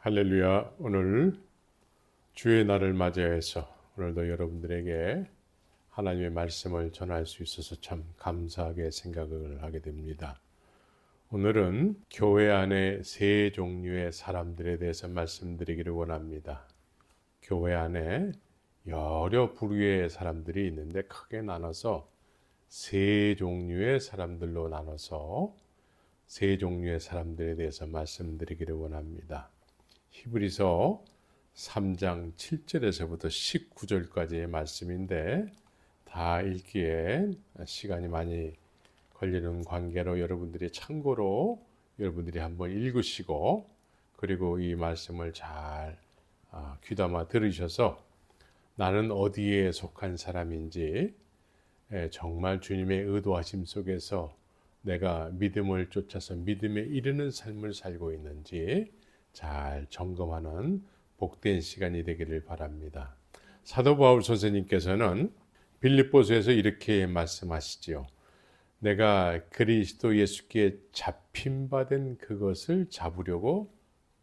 할렐루야. 오늘 주의 날을 맞이해서 오늘도 여러분들에게 하나님의 말씀을 전할 수 있어서 참 감사하게 생각을 하게 됩니다. 오늘은 교회 안에 세 종류의 사람들에 대해서 말씀드리기를 원합니다. 교회 안에 여러 부류의 사람들이 있는데 크게 나눠서 세 종류의 사람들로 나눠서 세 종류의 사람들에 대해서 말씀드리기를 원합니다. 히브리서 3장 7절에서부터 19절까지의 말씀인데 다 읽기에 시간이 많이 걸리는 관계로 여러분들이 참고로 여러분들이 한번 읽으시고 그리고 이 말씀을 잘 귀담아 들으셔서 나는 어디에 속한 사람인지 정말 주님의 의도하심 속에서 내가 믿음을 쫓아서 믿음에 이르는 삶을 살고 있는지 잘 점검하는 복된 시간이 되기를 바랍니다. 사도 바울 선생님께서는 빌립보서에서 이렇게 말씀하시지요. 내가 그리스도 예수께 잡힌바된 그것을 잡으려고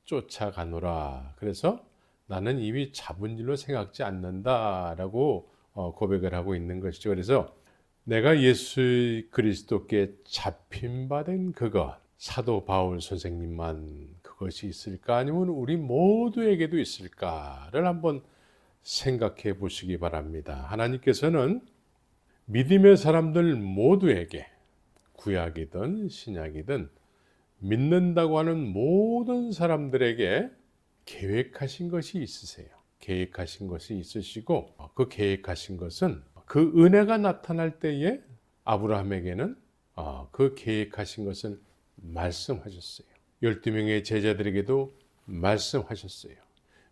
쫓아가노라. 그래서 나는 이미 잡은 일로 생각지 않는다라고 고백을 하고 있는 것이죠. 그래서 내가 예수 그리스도께 잡힌바된 그것, 사도 바울 선생님만 그것이 있을까? 아니면 우리 모두에게도 있을까를 한번 생각해 보시기 바랍니다. 하나님께서는 믿음의 사람들 모두에게 구약이든 신약이든 믿는다고 하는 모든 사람들에게 계획하신 것이 있으세요. 계획하신 것이 있으시고 그 계획하신 것은 그 은혜가 나타날 때에 아브라함에게는 그 계획하신 것을 말씀하셨어요. 12명의 제자들에게도 말씀하셨어요.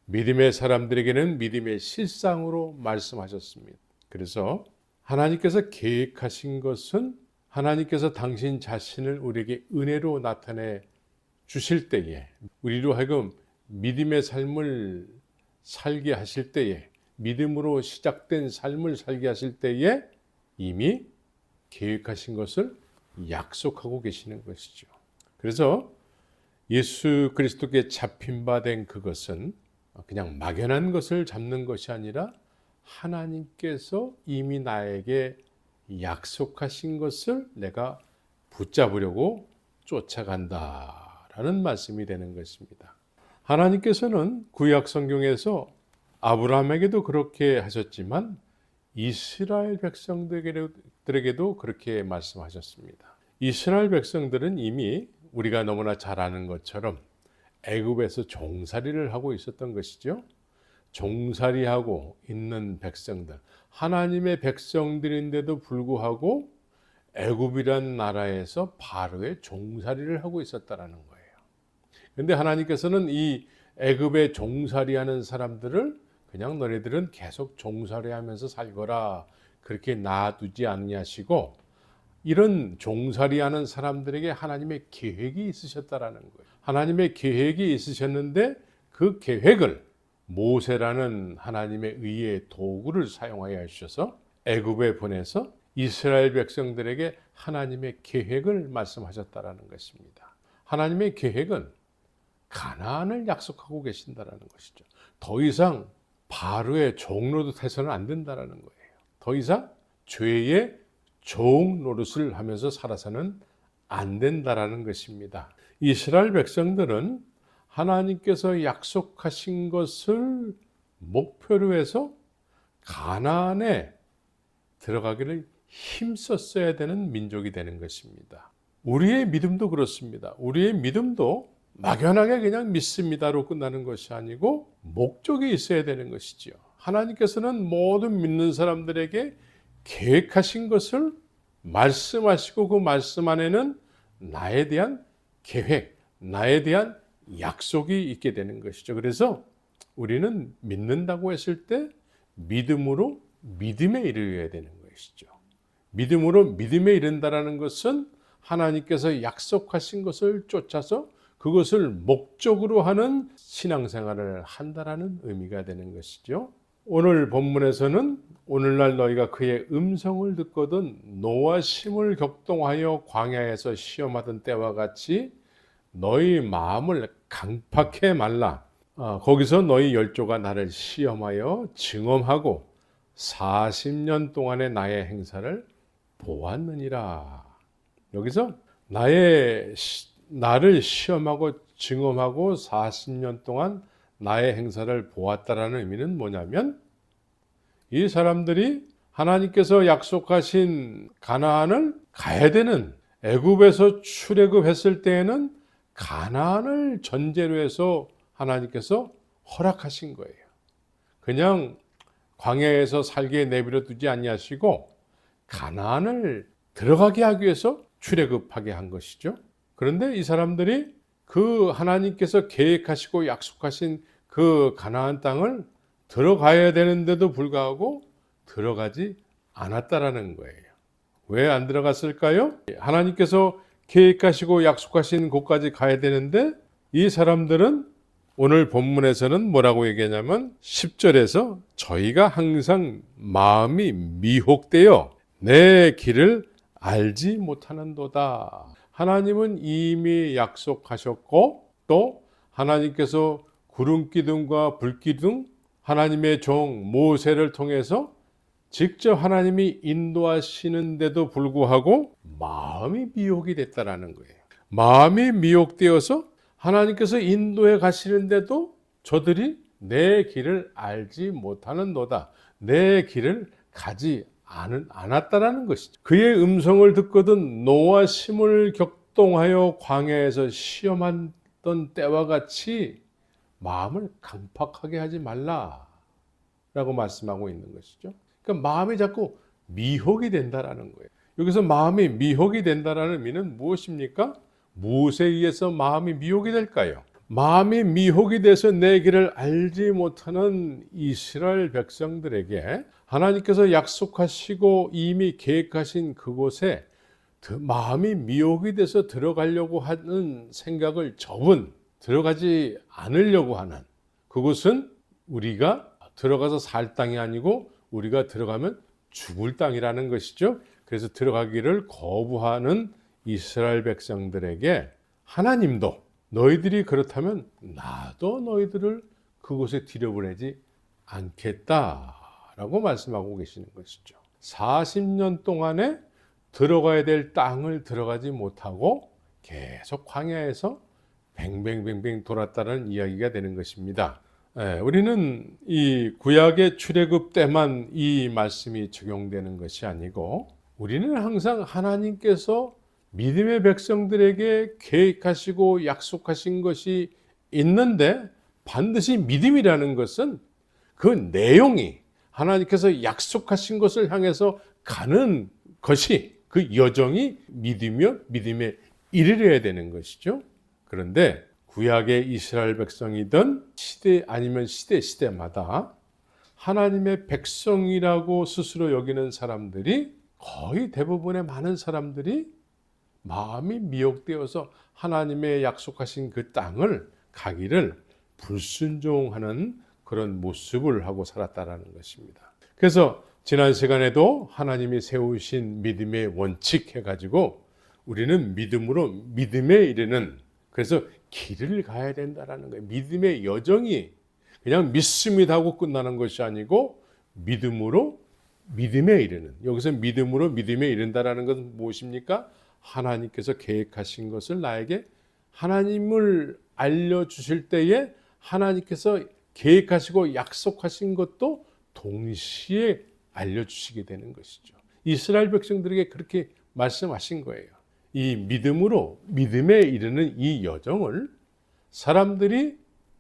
믿음의 사람들에게는 믿음의 실상으로 말씀하셨습니다. 그래서 하나님께서 계획하신 것은 하나님께서 당신 자신을 우리에게 은혜로 나타내 주실 때에 우리로 하여금 믿음의 삶을 살게 하실 때에 믿음으로 시작된 삶을 살게 하실 때에 이미 계획하신 것을 약속하고 계시는 것이죠. 그래서 예수 그리스도께 잡힌 바 된 그것은 그냥 막연한 것을 잡는 것이 아니라 하나님께서 이미 나에게 약속하신 것을 내가 붙잡으려고 쫓아간다라는 말씀이 되는 것입니다. 하나님께서는 구약 성경에서 아브라함에게도 그렇게 하셨지만 이스라엘 백성들에게도 그렇게 말씀하셨습니다. 이스라엘 백성들은 이미 우리가 너무나 잘 아는 것처럼 애굽에서 종살이를 하고 있었던 것이죠. 종살이하고 있는 백성들, 하나님의 백성들인데도 불구하고 애굽이란 나라에서 바로의 종살이를 하고 있었다라는 거예요. 그런데 하나님께서는 이 애굽의 종살이하는 사람들을 그냥 너네들은 계속 종살이하면서 살거라 그렇게 놔두지 않냐시고 이런 종살이하는 사람들에게 하나님의 계획이 있으셨다라는 거예요. 하나님의 계획이 있으셨는데 그 계획을 모세라는 하나님의 의의 도구를 사용하여 주셔서 애굽에 보내서 이스라엘 백성들에게 하나님의 계획을 말씀하셨다라는 것입니다. 하나님의 계획은 가나안을 약속하고 계신다라는 것이죠. 더 이상 바로의 종 노릇해서는 안 된다라는 거예요. 더 이상 죄의 종 노릇을 하면서 살아서는 안 된다라는 것입니다. 이스라엘 백성들은 하나님께서 약속하신 것을 목표로 해서 가나안에 들어가기를 힘썼어야 되는 민족이 되는 것입니다. 우리의 믿음도 그렇습니다. 우리의 믿음도 막연하게 그냥 믿습니다로 끝나는 것이 아니고 목적이 있어야 되는 것이지요. 하나님께서는 모든 믿는 사람들에게 계획하신 것을 말씀하시고 그 말씀 안에는 나에 대한 계획, 나에 대한 약속이 있게 되는 것이죠. 그래서 우리는 믿는다고 했을 때 믿음으로 믿음에 이르어야 되는 것이죠. 믿음으로 믿음에 이른다라는 것은 하나님께서 약속하신 것을 쫓아서 그것을 목적으로 하는 신앙생활을 한다라는 의미가 되는 것이죠. 오늘 본문에서는 오늘날 너희가 그의 음성을 듣거든 노와 심을 격동하여 광야에서 시험하던 때와 같이 너희 마음을 강팍해 말라. 거기서 너희 열조가 나를 시험하여 증언하고 40년 동안의 나의 행사를 보았느니라. 여기서 나를 시험하고 증언하고 40년 동안 나의 행사를 보았다라는 의미는 뭐냐면, 이 사람들이 하나님께서 약속하신 가나안을 가야 되는, 애굽에서 출애굽했을 때에는 가나안을 전제로 해서 하나님께서 허락하신 거예요. 그냥 광야에서 살게 내버려 두지 아니하시고 가나안을 들어가게 하기 위해서 출애굽하게 한 것이죠. 그런데 이 사람들이 그 하나님께서 계획하시고 약속하신 그 가나안 땅을 들어가야 되는데도 불구하고 들어가지 않았다라는 거예요. 왜 안 들어갔을까요? 하나님께서 계획하시고 약속하신 곳까지 가야 되는데 이 사람들은 오늘 본문에서는 뭐라고 얘기하냐면 10절에서 저희가 항상 마음이 미혹되어 내 길을 알지 못하는도다. 하나님은 이미 약속하셨고 또 하나님께서 구름기둥과 불기둥, 하나님의 종 모세를 통해서 직접 하나님이 인도하시는데도 불구하고 마음이 미혹이 됐다라는 거예요. 마음이 미혹되어서 하나님께서 인도해 가시는데도 저들이 내 길을 알지 못하는도다. 내 길을 가지 않았다라는 것이죠. 그의 음성을 듣거든 노와 심을 격동하여 광야에서 시험하던 때와 같이 마음을 강팍하게 하지 말라라고 말씀하고 있는 것이죠. 그러니까 마음이 자꾸 미혹이 된다라는 거예요. 여기서 마음이 미혹이 된다라는 의미는 무엇입니까? 무엇에 의해서 마음이 미혹이 될까요? 마음이 미혹이 돼서 내 길을 알지 못하는 이스라엘 백성들에게 하나님께서 약속하시고 이미 계획하신 그곳에 마음이 미혹이 돼서 들어가려고 하는 생각을 접은, 들어가지 않으려고 하는, 그곳은 우리가 들어가서 살 땅이 아니고 우리가 들어가면 죽을 땅이라는 것이죠. 그래서 들어가기를 거부하는 이스라엘 백성들에게 하나님도 너희들이 그렇다면 나도 너희들을 그곳에 들여보내지 않겠다라고 말씀하고 계시는 것이죠. 40년 동안에 들어가야 될 땅을 들어가지 못하고 계속 광야에서 뱅뱅뱅뱅 돌았다는 이야기가 되는 것입니다. 우리는 이 구약의 출애굽 때만 이 말씀이 적용되는 것이 아니고 우리는 항상 하나님께서 믿음의 백성들에게 계획하시고 약속하신 것이 있는데, 반드시 믿음이라는 것은 그 내용이 하나님께서 약속하신 것을 향해서 가는 것이, 그 여정이 믿으며 믿음에 이르러야 되는 것이죠. 그런데 구약의 이스라엘 백성이든 시대 아니면 시대마다 하나님의 백성이라고 스스로 여기는 사람들이, 거의 대부분의 많은 사람들이 마음이 미혹되어서 하나님의 약속하신 그 땅을 가기를 불순종하는 그런 모습을 하고 살았다라는 것입니다. 그래서 지난 시간에도 하나님이 세우신 믿음의 원칙 해가지고 우리는 믿음으로 믿음에 이르는, 그래서 길을 가야 된다라는 거예요. 믿음의 여정이 그냥 믿습니다 하고 끝나는 것이 아니고 믿음으로 믿음에 이르는, 여기서 믿음으로 믿음에 이른다라는 것은 무엇입니까? 하나님께서 계획하신 것을 나에게 하나님을 알려주실 때에 하나님께서 계획하시고 약속하신 것도 동시에 알려주시게 되는 것이죠. 이스라엘 백성들에게 그렇게 말씀하신 거예요. 이 믿음으로 믿음에 이르는 이 여정을 사람들이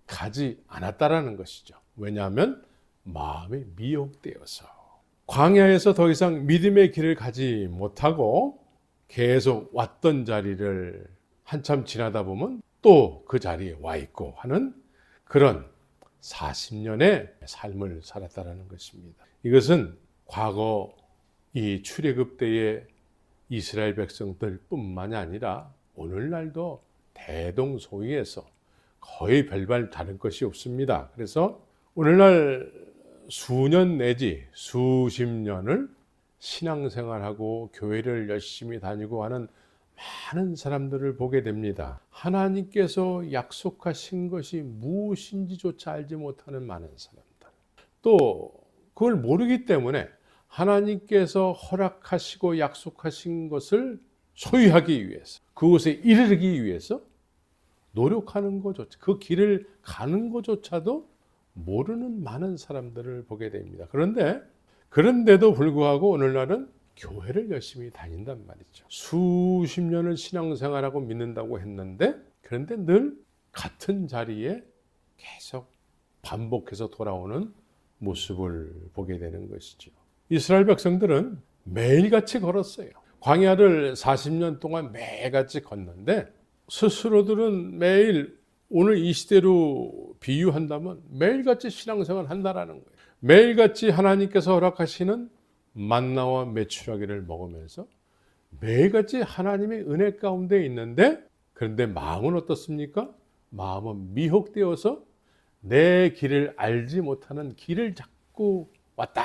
가지 않았다라는 것이죠. 왜냐하면 마음이 미혹되어서 광야에서 더 이상 믿음의 길을 가지 못하고 계속 왔던 자리를 한참 지나다 보면 또 그 자리에 와 있고 하는 그런 40년의 삶을 살았다는 것입니다. 이것은 과거 이 출애굽 때의 이스라엘 백성들뿐만이 아니라 오늘날도 대동소이해서 거의 별반 다른 것이 없습니다. 그래서 오늘날 수년 내지 수십 년을 신앙생활하고 교회를 열심히 다니고 하는 많은 사람들을 보게 됩니다. 하나님께서 약속하신 것이 무엇인지조차 알지 못하는 많은 사람들. 또 그걸 모르기 때문에 하나님께서 허락하시고 약속하신 것을 소유하기 위해서, 그곳에 이르기 위해서 노력하는 것조차, 그 길을 가는 것조차도 모르는 많은 사람들을 보게 됩니다. 그런데도 불구하고 오늘날은 교회를 열심히 다닌단 말이죠. 수십 년을 신앙생활하고 믿는다고 했는데, 그런데 늘 같은 자리에 계속 반복해서 돌아오는 모습을 보게 되는 것이죠. 이스라엘 백성들은 매일같이 걸었어요. 광야를 40년 동안 매일같이 걷는데, 스스로들은 매일, 오늘 이 시대로 비유한다면 매일같이 신앙생활을 한다라는 거예요. 매일같이 하나님께서 허락하시는 만나와 메추라기를 먹으면서 매일같이 하나님의 은혜 가운데 있는데, 그런데 마음은 어떻습니까? 마음은 미혹되어서 내 길을 알지 못하는 길을 자꾸 왔다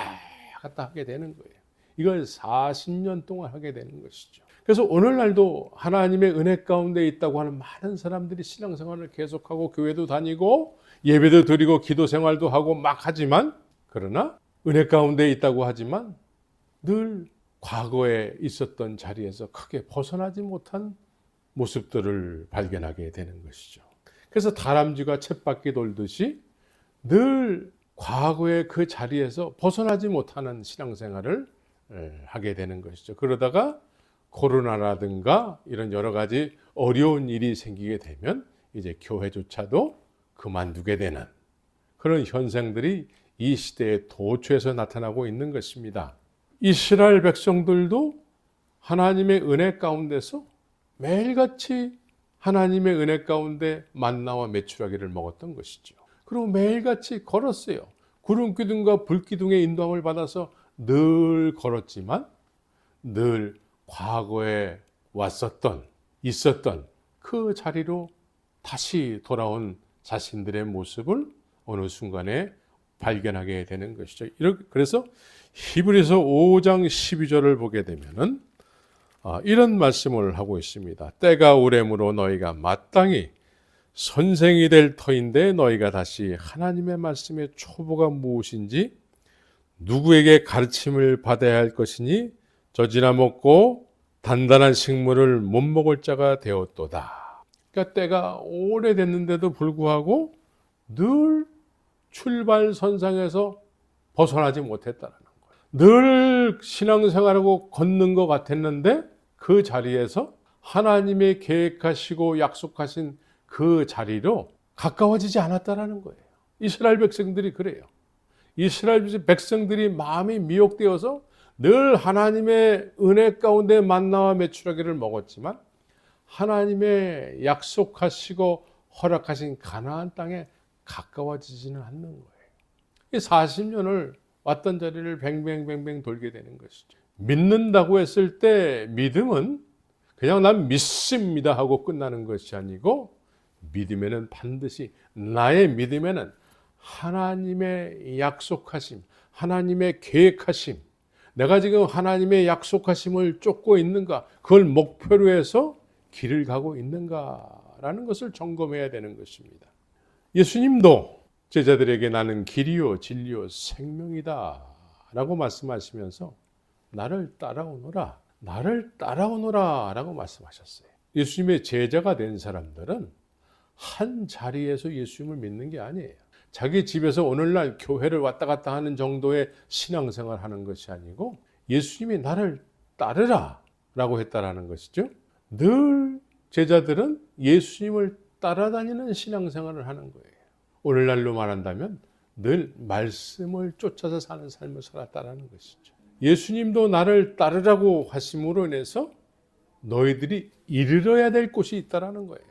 갔다 하게 되는 거예요. 이걸 40년 동안 하게 되는 것이죠. 그래서 오늘날도 하나님의 은혜 가운데 있다고 하는 많은 사람들이 신앙생활을 계속하고 교회도 다니고 예배도 드리고 기도 생활도 하고 막 하지만, 그러나 은혜 가운데 있다고 하지만 늘 과거에 있었던 자리에서 크게 벗어나지 못한 모습들을 발견하게 되는 것이죠. 그래서 다람쥐가 쳇바퀴 돌듯이 늘 과거의 그 자리에서 벗어나지 못하는 신앙생활을 하게 되는 것이죠. 그러다가 코로나라든가 이런 여러 가지 어려운 일이 생기게 되면 이제 교회조차도 그만두게 되는 그런 현상들이 이 시대에 도처에서 나타나고 있는 것입니다. 이스라엘 백성들도 하나님의 은혜 가운데서 매일같이 하나님의 은혜 가운데 만나와 메추라기를 먹었던 것이죠. 그리고 매일같이 걸었어요. 구름기둥과 불기둥의 인도함을 받아서 늘 걸었지만 늘 과거에 있었던 그 자리로 다시 돌아온 자신들의 모습을 어느 순간에 발견하게 되는 것이죠. 그래서 히브리서 5장 12절을 보게 되면은 이런 말씀을 하고 있습니다. 때가 오래므로 너희가 마땅히 선생이 될 터인데 너희가 다시 하나님의 말씀의 초보가 무엇인지 누구에게 가르침을 받아야 할 것이니 젖이나 먹고 단단한 식물을 못 먹을 자가 되었도다. 그러니까 때가 오래됐는데도 불구하고 늘 출발선상에서 벗어나지 못했다는 거예요. 늘 신앙생활하고 걷는 것 같았는데 그 자리에서 하나님의 계획하시고 약속하신 그 자리로 가까워지지 않았다는 거예요. 이스라엘 백성들이 그래요. 이스라엘 백성들이 마음이 미혹되어서 늘 하나님의 은혜 가운데 만나와 메추라기를 먹었지만 하나님의 약속하시고 허락하신 가나안 땅에 가까워지지는 않는 거예요. 40년을 왔던 자리를 뱅뱅뱅뱅 돌게 되는 것이죠. 믿는다고 했을 때 믿음은 그냥 난 믿습니다 하고 끝나는 것이 아니고, 믿음에는 반드시, 나의 믿음에는 하나님의 약속하심, 하나님의 계획하심, 내가 지금 하나님의 약속하심을 쫓고 있는가, 그걸 목표로 해서 길을 가고 있는가라는 것을 점검해야 되는 것입니다. 예수님도 제자들에게 나는 길이요 진리요 생명이다 라고 말씀하시면서 나를 따라오너라 라고 말씀하셨어요. 예수님의 제자가 된 사람들은 한 자리에서 예수님을 믿는 게 아니에요. 자기 집에서 오늘날 교회를 왔다 갔다 하는 정도의 신앙생활 하는 것이 아니고 예수님이 나를 따르라 라고 했다라는 것이죠. 늘 제자들은 예수님을 따라다니는 신앙생활을 하는 거예요. 오늘날로 말한다면 늘 말씀을 쫓아서 사는 삶을 살았다라는 것이죠. 예수님도 나를 따르라고 하심으로 인해서 너희들이 이르러야 될 곳이 있다라는 거예요.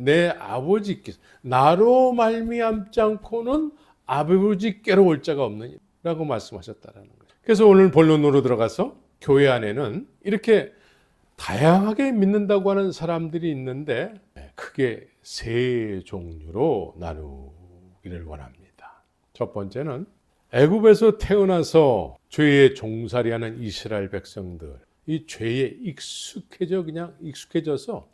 내 아버지께서 나로 말미암지 않고는 아버지께로 올 자가 없느니라고 말씀하셨다라는 거예요. 그래서 오늘 본론으로 들어가서 교회 안에는 이렇게 다양하게 믿는다고 하는 사람들이 있는데 크게 세 종류로 나누기를 원합니다. 첫 번째는 애굽에서 태어나서 죄의 종살이하는 이스라엘 백성들, 이 죄에 익숙해져서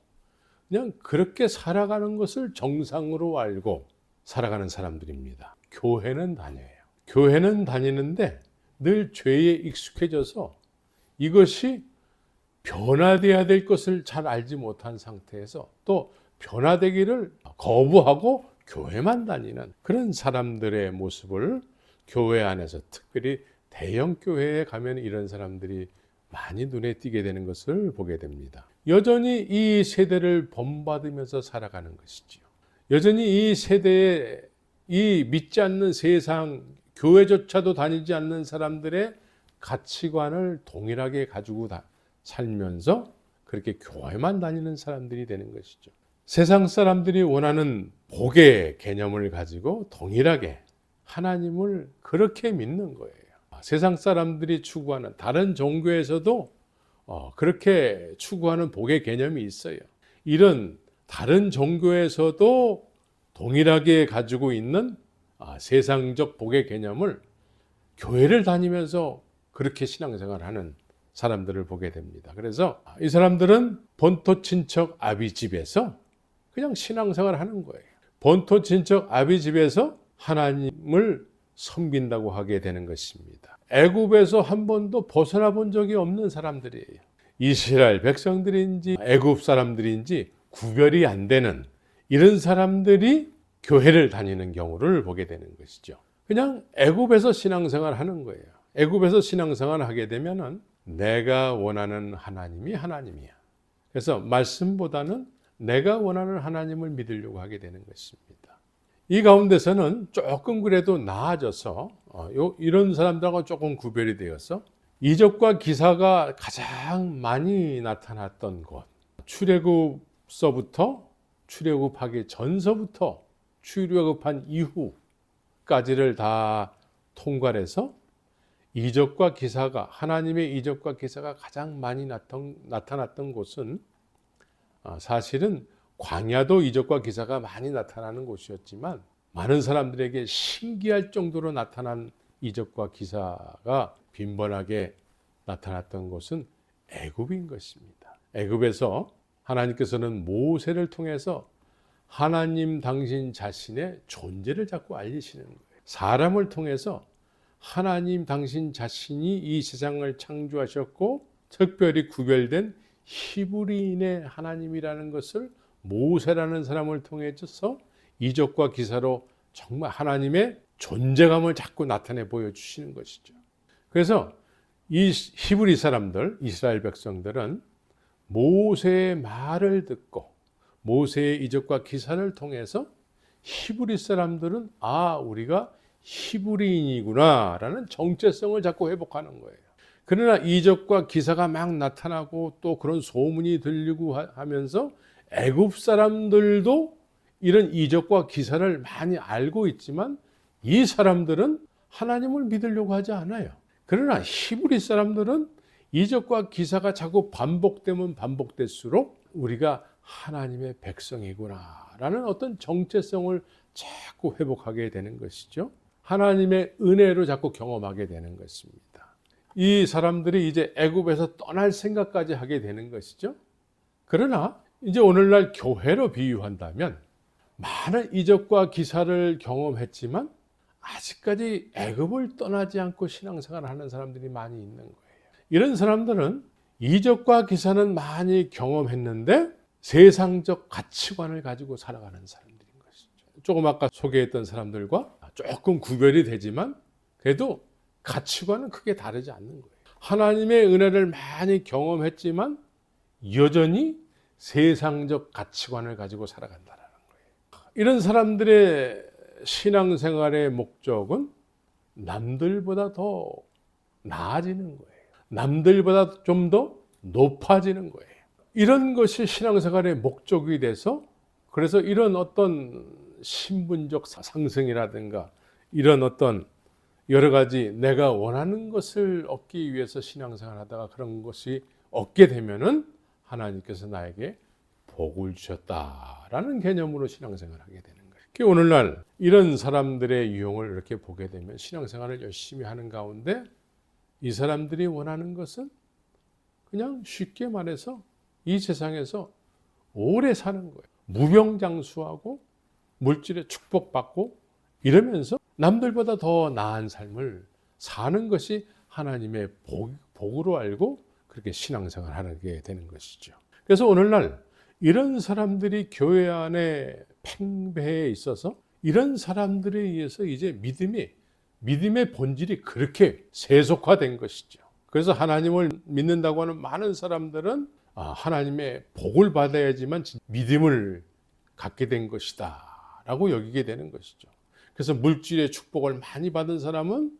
그냥 그렇게 살아가는 것을 정상으로 알고 살아가는 사람들입니다. 교회는 다녀요. 교회는 다니는데 늘 죄에 익숙해져서 이것이 변화돼야 될 것을 잘 알지 못한 상태에서 또 변화되기를 거부하고 교회만 다니는 그런 사람들의 모습을 교회 안에서, 특별히 대형 교회에 가면 이런 사람들이 많이 눈에 띄게 되는 것을 보게 됩니다. 여전히 이 세대를 본받으면서 살아가는 것이지요. 여전히 이 세대에 이 믿지 않는 세상, 교회조차도 다니지 않는 사람들의 가치관을 동일하게 가지고 살면서 그렇게 교회만 다니는 사람들이 되는 것이죠. 세상 사람들이 원하는 복의 개념을 가지고 동일하게 하나님을 그렇게 믿는 거예요. 세상 사람들이 추구하는 다른 종교에서도 그렇게 추구하는 복의 개념이 있어요. 이런 다른 종교에서도 동일하게 가지고 있는 세상적 복의 개념을 교회를 다니면서 그렇게 신앙생활하는 사람들을 보게 됩니다. 그래서 이 사람들은 본토 친척 아비 집에서 그냥 신앙생활하는 거예요. 본토 친척 아비 집에서 하나님을 섬긴다고 하게 되는 것입니다. 애굽에서 한 번도 벗어나 본 적이 없는 사람들이에요. 이스라엘 백성들인지 애굽 사람들인지 구별이 안 되는 이런 사람들이 교회를 다니는 경우를 보게 되는 것이죠. 그냥 애굽에서 신앙생활 하는 거예요. 애굽에서 신앙생활 하게 되면은 내가 원하는 하나님이 하나님이야. 그래서 말씀보다는 내가 원하는 하나님을 믿으려고 하게 되는 것입니다. 이 가운데서는 조금 그래도 나아져서 이런 사람들하고 조금 구별이 되어서 이적과 기사가 가장 많이 나타났던 곳, 출애굽서부터 출애굽하기 전서부터 출애굽한 이후까지를 다 통괄해서 이적과 기사가, 하나님의 이적과 기사가 가장 많이 나타났던 곳은 사실은 광야도 이적과 기사가 많이 나타나는 곳이었지만 많은 사람들에게 신기할 정도로 나타난 이적과 기사가 빈번하게 나타났던 곳은 애굽인 것입니다. 애굽에서 하나님께서는 모세를 통해서 하나님 당신 자신의 존재를 자꾸 알리시는 거예요. 사람을 통해서 하나님 당신 자신이 이 세상을 창조하셨고 특별히 구별된 히브리인의 하나님이라는 것을 모세라는 사람을 통해서 이적과 기사로 정말 하나님의 존재감을 자꾸 나타내 보여주시는 것이죠. 그래서 이 히브리 사람들, 이스라엘 백성들은 모세의 말을 듣고 모세의 이적과 기사를 통해서 히브리 사람들은 우리가 히브리인이구나 라는 정체성을 자꾸 회복하는 거예요. 그러나 이적과 기사가 막 나타나고 또 그런 소문이 들리고 하면서 애굽 사람들도 이런 이적과 기사를 많이 알고 있지만 이 사람들은 하나님을 믿으려고 하지 않아요. 그러나 히브리 사람들은 이적과 기사가 자꾸 반복되면 반복될수록 우리가 하나님의 백성이구나 라는 어떤 정체성을 자꾸 회복하게 되는 것이죠. 하나님의 은혜로 자꾸 경험하게 되는 것입니다. 이 사람들이 이제 애굽에서 떠날 생각까지 하게 되는 것이죠. 그러나 이제 오늘날 교회로 비유한다면 많은 이적과 기사를 경험했지만 아직까지 애굽을 떠나지 않고 신앙생활을 하는 사람들이 많이 있는 거예요. 이런 사람들은 이적과 기사는 많이 경험했는데 세상적 가치관을 가지고 살아가는 사람들인 것이죠. 조금 아까 소개했던 사람들과 조금 구별이 되지만 그래도 가치관은 크게 다르지 않는 거예요. 하나님의 은혜를 많이 경험했지만 여전히 세상적 가치관을 가지고 살아간다는 거예요. 이런 사람들의 신앙생활의 목적은 남들보다 더 나아지는 거예요. 남들보다 좀 더 높아지는 거예요. 이런 것이 신앙생활의 목적이 돼서 그래서 이런 어떤 신분적 상승이라든가 이런 어떤 여러 가지 내가 원하는 것을 얻기 위해서 신앙생활 하다가 그런 것이 얻게 되면은 하나님께서 나에게 복을 주셨다라는 개념으로 신앙생활을 하게 되는 거예요. 오늘날 이런 사람들의 유형을 이렇게 보게 되면 신앙생활을 열심히 하는 가운데 이 사람들이 원하는 것은 그냥 쉽게 말해서 이 세상에서 오래 사는 거예요. 무병장수하고 물질의 축복받고 이러면서 남들보다 더 나은 삶을 사는 것이 하나님의 복으로 알고 그렇게 신앙생활을 하게 되는 것이죠. 그래서 오늘날 이런 사람들이 교회 안에 팽배해 있어서 이런 사람들에 의해서 이제 믿음의 본질이 그렇게 세속화된 것이죠. 그래서 하나님을 믿는다고 하는 많은 사람들은 하나님의 복을 받아야지만 믿음을 갖게 된 것이다 라고 여기게 되는 것이죠. 그래서 물질의 축복을 많이 받은 사람은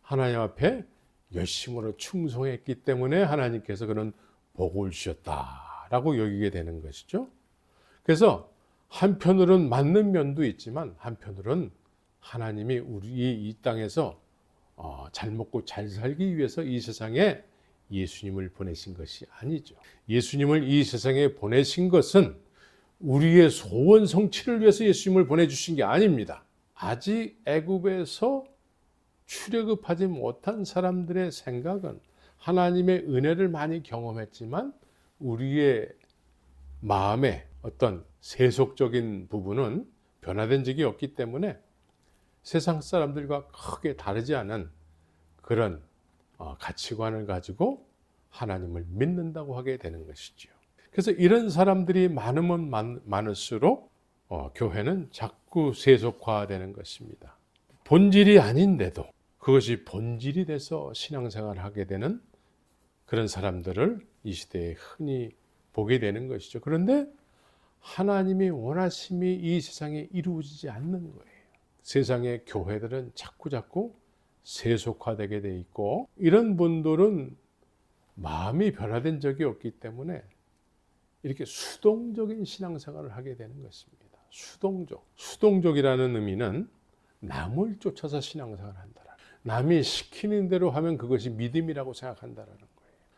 하나님 앞에 열심으로 충성했기 때문에 하나님께서 그런 복을 주셨다라고 여기게 되는 것이죠. 그래서 한편으로는 맞는 면도 있지만 한편으로는 하나님이 우리 이 땅에서 잘 먹고 잘 살기 위해서 이 세상에 예수님을 보내신 것이 아니죠. 예수님을 이 세상에 보내신 것은 우리의 소원 성취를 위해서 예수님을 보내주신 게 아닙니다. 아직 애굽에서 출애굽하지 못한 사람들의 생각은 하나님의 은혜를 많이 경험했지만 우리의 마음의 어떤 세속적인 부분은 변화된 적이 없기 때문에 세상 사람들과 크게 다르지 않은 그런 가치관을 가지고 하나님을 믿는다고 하게 되는 것이죠. 그래서 이런 사람들이 많으면 많을수록 교회는 자꾸 세속화되는 것입니다. 본질이 아닌데도 그것이 본질이 돼서 신앙생활을 하게 되는 그런 사람들을 이 시대에 흔히 보게 되는 것이죠. 그런데 하나님이 원하심이 이 세상에 이루어지지 않는 거예요. 세상의 교회들은 자꾸 세속화되게 돼 있고 이런 분들은 마음이 변화된 적이 없기 때문에 이렇게 수동적인 신앙생활을 하게 되는 것입니다. 수동적이라는 의미는 남을 쫓아서 신앙생활을 한다. 남이 시키는 대로 하면 그것이 믿음이라고 생각한다는 거예요.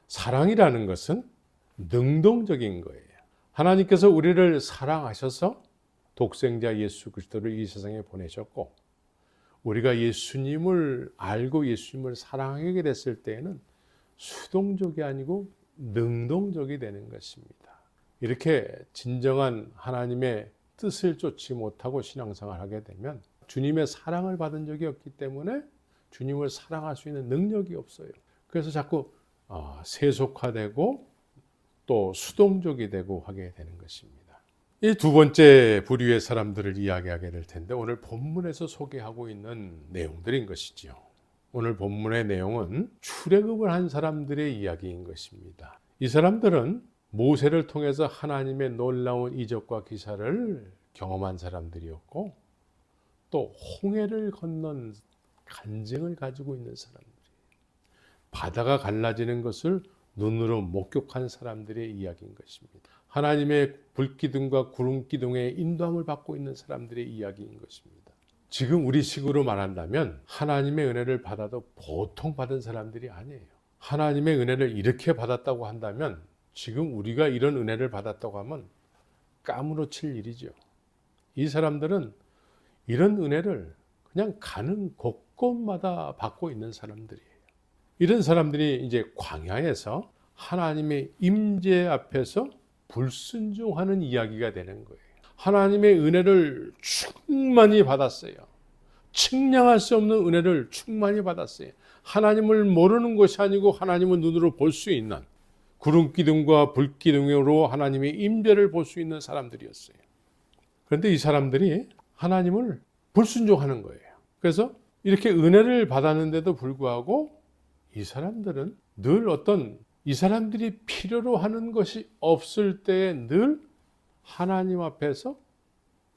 사랑이라는 것은 능동적인 거예요. 하나님께서 우리를 사랑하셔서 독생자 예수 그리스도를 이 세상에 보내셨고 우리가 예수님을 알고 예수님을 사랑하게 됐을 때에는 수동적이 아니고 능동적이 되는 것입니다. 이렇게 진정한 하나님의 뜻을 쫓지 못하고 신앙생활을 하게 되면 주님의 사랑을 받은 적이 없기 때문에 주님을 사랑할 수 있는 능력이 없어요. 그래서 자꾸 세속화되고 또 수동적이 되고 하게 되는 것입니다. 이 두 번째 부류의 사람들을 이야기하게 될 텐데 오늘 본문에서 소개하고 있는 내용들인 것이지요. 오늘 본문의 내용은 출애굽을 한 사람들의 이야기인 것입니다. 이 사람들은 모세를 통해서 하나님의 놀라운 이적과 기사를 경험한 사람들이었고 또 홍해를 건넌 간증을 가지고 있는 사람들이에요. 바다가 갈라지는 것을 눈으로 목격한 사람들의 이야기인 것입니다. 하나님의 불기둥과 구름기둥의 인도함을 받고 있는 사람들의 이야기인 것입니다. 지금 우리 식으로 말한다면 하나님의 은혜를 받아도 보통 받은 사람들이 아니에요. 하나님의 은혜를 이렇게 받았다고 한다면 지금 우리가 이런 은혜를 받았다고 하면 까무러칠 일이죠. 이 사람들은 이런 은혜를 그냥 가는 곳곳마다 받고 있는 사람들이에요. 이런 사람들이 이제 광야에서 하나님의 임재 앞에서 불순종하는 이야기가 되는 거예요. 하나님의 은혜를 충만히 받았어요. 측량할 수 없는 은혜를 충만히 받았어요. 하나님을 모르는 것이 아니고 하나님을 눈으로 볼 수 있는 구름기둥과 불기둥으로 하나님의 임재를 볼 수 있는 사람들이었어요. 그런데 이 사람들이 하나님을 불순종하는 거예요. 그래서 이렇게 은혜를 받았는데도 불구하고 이 사람들은 늘 이 사람들이 필요로 하는 것이 없을 때에 늘 하나님 앞에서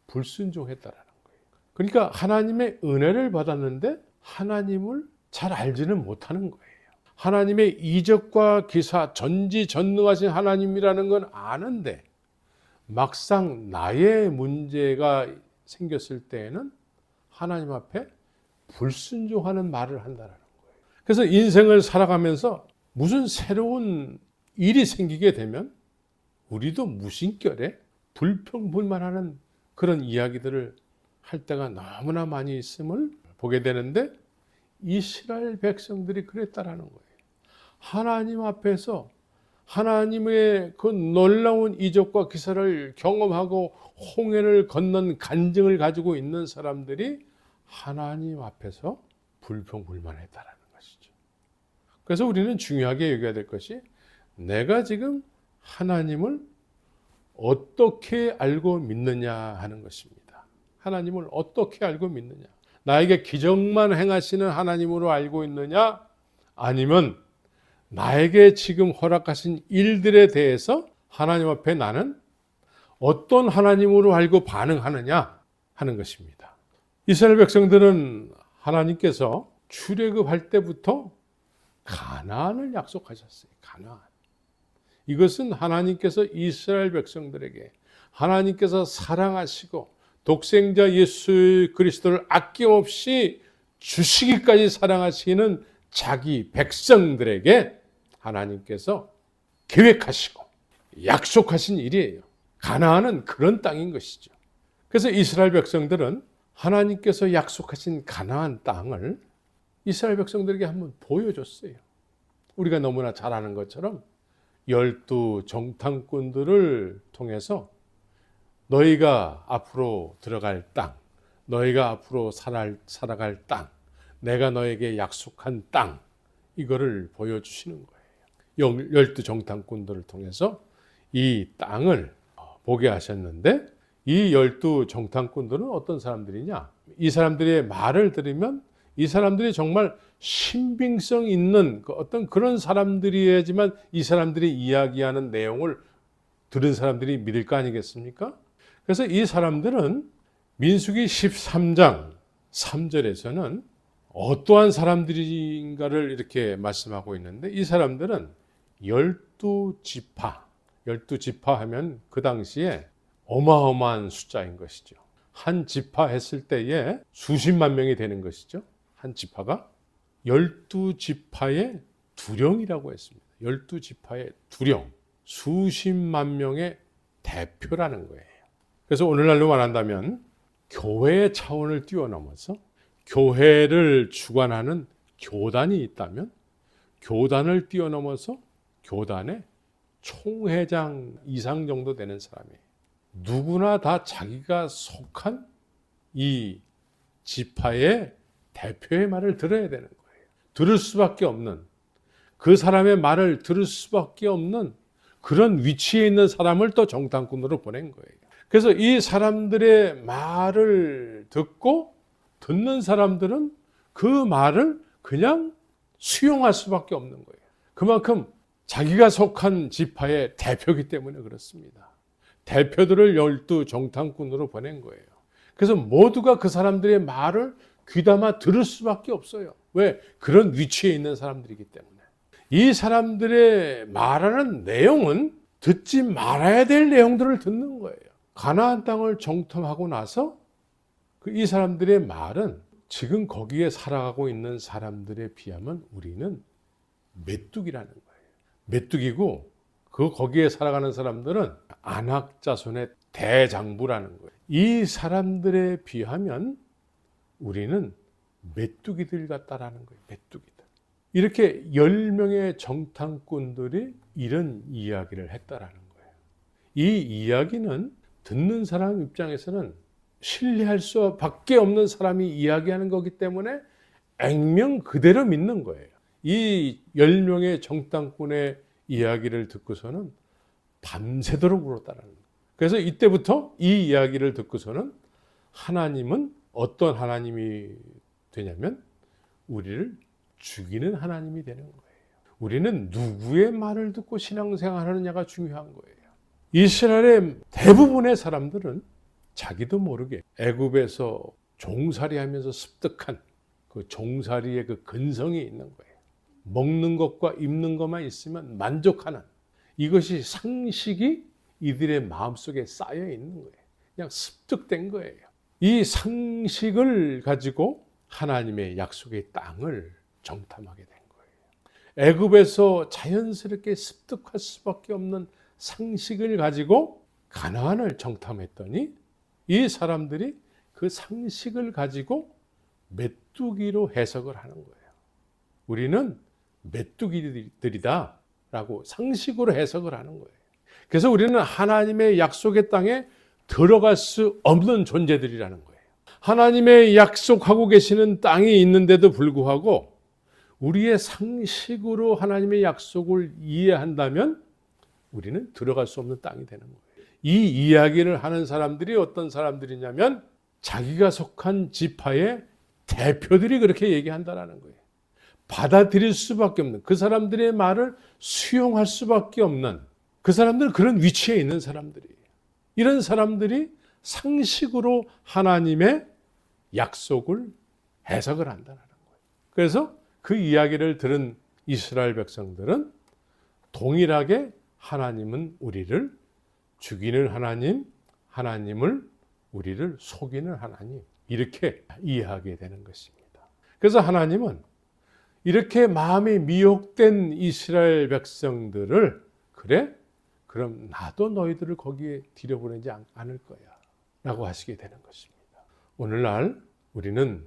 불순종했다라는 거예요. 그러니까 하나님의 은혜를 받았는데 하나님을 잘 알지는 못하는 거예요. 하나님의 이적과 기사, 전지전능하신 하나님이라는 건 아는데 막상 나의 문제가 생겼을 때에는 하나님 앞에 불순종하는 말을 한다는 거예요. 그래서 인생을 살아가면서 무슨 새로운 일이 생기게 되면 우리도 무심결에 불평불만하는 그런 이야기들을 할 때가 너무나 많이 있음을 보게 되는데 이스라엘 백성들이 그랬다라는 거예요. 하나님 앞에서 하나님의 그 놀라운 이적과 기사를 경험하고 홍해를 건넌 간증을 가지고 있는 사람들이 하나님 앞에서 불평불만했다라는 것이죠. 그래서 우리는 중요하게 여겨야 될 것이 내가 지금 하나님을 어떻게 알고 믿느냐 하는 것입니다. 하나님을 어떻게 알고 믿느냐. 나에게 기적만 행하시는 하나님으로 알고 있느냐, 아니면 나에게 지금 허락하신 일들에 대해서 하나님 앞에 나는 어떤 하나님으로 알고 반응하느냐 하는 것입니다. 이스라엘 백성들은 하나님께서 출애굽할 때부터 가나안을 약속하셨어요. 가나안. 이것은 하나님께서 이스라엘 백성들에게 하나님께서 사랑하시고 독생자 예수 그리스도를 아낌없이 주시기까지 사랑하시는 자기 백성들에게 하나님께서 계획하시고 약속하신 일이에요. 가나안은 그런 땅인 것이죠. 그래서 이스라엘 백성들은 하나님께서 약속하신 가나안 땅을 이스라엘 백성들에게 한번 보여줬어요. 우리가 너무나 잘 아는 것처럼 12 정탐꾼들을 통해서 너희가 앞으로 들어갈 땅, 너희가 앞으로 살아갈 땅, 내가 너에게 약속한 땅, 이거를 보여주시는 거예요. 12 정탐꾼들을 통해서 이 땅을 보게 하셨는데, 이 12 정탐꾼들은 어떤 사람들이냐? 이 사람들의 말을 들으면 이 사람들이 정말 신빙성 있는 어떤 그런 사람들이어야지만 이 사람들이 이야기하는 내용을 들은 사람들이 믿을 거 아니겠습니까? 그래서 이 사람들은 민수기 13장 3절에서는 어떠한 사람들인가를 이렇게 말씀하고 있는데, 이 사람들은 12지파, 12지파 하면 그 당시에 어마어마한 숫자인 것이죠. 한 지파 했을 때에 수십만 명이 되는 것이죠. 한 지파가 12지파의 두령이라고 했습니다. 12지파의 두령, 수십만 명의 대표라는 거예요. 그래서 오늘날로 말한다면 교회의 차원을 뛰어넘어서 교회를 주관하는 교단이 있다면 교단을 뛰어넘어서 교단의 총회장 이상 정도 되는 사람이에요. 누구나 다 자기가 속한 이 지파의 대표의 말을 들어야 되는 거예요. 들을 수밖에 없는, 그 사람의 말을 들을 수밖에 없는 그런 위치에 있는 사람을 또 정탐꾼으로 보낸 거예요. 그래서 이 사람들의 말을 듣는 사람들은 그 말을 그냥 수용할 수밖에 없는 거예요. 그만큼 자기가 속한 지파의 대표이기 때문에 그렇습니다. 대표들을 12 정탐꾼으로 보낸 거예요. 그래서 모두가 그 사람들의 말을 귀담아 들을 수밖에 없어요. 왜? 그런 위치에 있는 사람들이기 때문에. 이 사람들의 말하는 내용은 듣지 말아야 될 내용들을 듣는 거예요. 가나안 땅을 정탐하고 나서 이 사람들의 말은 지금 거기에 살아가고 있는 사람들에 비하면 우리는 메뚜기라는 거예요. 메뚜기고 거기에 살아가는 사람들은 안악 자손의 대장부라는 거예요. 이 사람들에 비하면 우리는 메뚜기들 같다라는 거예요. 메뚜기들. 이렇게 10명의 정탐꾼들이 이런 이야기를 했다라는 거예요. 이 이야기는 듣는 사람 입장에서는 신뢰할 수밖에 없는 사람이 이야기하는 거기 때문에 액면 그대로 믿는 거예요. 이 10명의 정탐꾼의 이야기를 듣고서는 밤새도록 울었다는 거예요. 그래서 이때부터 이 이야기를 듣고서는 하나님은 어떤 하나님이 되냐면 우리를 죽이는 하나님이 되는 거예요. 우리는 누구의 말을 듣고 신앙생활하느냐가 중요한 거예요. 이스라엘의 대부분의 사람들은 자기도 모르게 애굽에서 종살이하면서 습득한 그 종살이의 그 근성이 있는 거예요. 먹는 것과 입는 것만 있으면 만족하는, 이것이 상식이 이들의 마음속에 쌓여 있는 거예요. 그냥 습득된 거예요. 이 상식을 가지고 하나님의 약속의 땅을 정탐하게 된 거예요. 애굽에서 자연스럽게 습득할 수밖에 없는 상식을 가지고 가나안을 정탐했더니 이 사람들이 그 상식을 가지고 메뚜기로 해석을 하는 거예요. 우리는 메뚜기들이다 라고 상식으로 해석을 하는 거예요. 그래서 우리는 하나님의 약속의 땅에 들어갈 수 없는 존재들이라는 거예요. 하나님의 약속하고 계시는 땅이 있는데도 불구하고 우리의 상식으로 하나님의 약속을 이해한다면 우리는 들어갈 수 없는 땅이 되는 거예요. 이 이야기를 하는 사람들이 어떤 사람들이냐면 자기가 속한 지파의 대표들이 그렇게 얘기한다라는 거예요. 받아들일 수밖에 없는, 그 사람들의 말을 수용할 수밖에 없는, 그 사람들은 그런 위치에 있는 사람들이에요. 이런 사람들이 상식으로 하나님의 약속을 해석을 한다는 거예요. 그래서 그 이야기를 들은 이스라엘 백성들은 동일하게 하나님은 우리를 죽이는 하나님, 하나님을 우리를 속이는 하나님, 이렇게 이해하게 되는 것입니다. 그래서 하나님은 이렇게 마음이 미혹된 이스라엘 백성들을 그래? 그럼 나도 너희들을 거기에 들여보내지 않을 거야 라고 하시게 되는 것입니다. 오늘날 우리는